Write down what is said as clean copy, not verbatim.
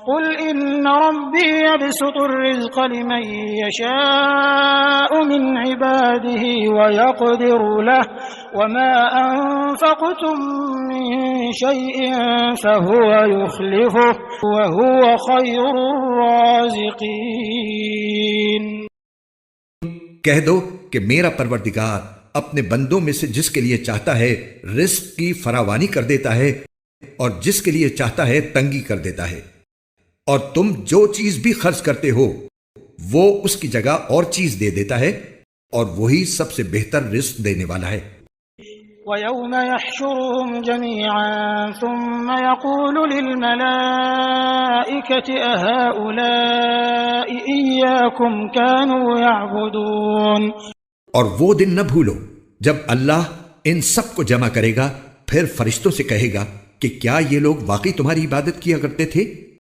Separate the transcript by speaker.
Speaker 1: कुल इन्न रब्बी यबसुतुर रिज़्क़ लिमन यशाअु मिन इबादिही व यक़दिरु लहु वमा अनफ़क़्तुम मिन शैइन फ़हुव युख़्लिफ़ुहु व हुव ख़ैरुर राज़िक़ीन।
Speaker 2: कह दो कि मेरा परवरदिगार अपने बंदों में से जिसके लिए चाहता है रिस्क की फरावानी कर देता है और जिसके लिए चाहता है तंगी कर देता है, और तुम जो चीज भी खर्च करते हो वो उसकी जगह और चीज दे देता है, और वही सबसे बेहतर रिस्क देने वाला है।
Speaker 1: वयौम यहशुरुहुम जमीअन सुम्म यक़ूलु लिलमलाइकति अहाउलाई इय्याकुम कानू यअबुदून।
Speaker 2: और वो दिन न भूलो जब अल्लाह इन सब को जमा करेगा, फिर फरिश्तों से कहेगा कि क्या ये लोग वाकई तुम्हारी इबादत किया करते थे।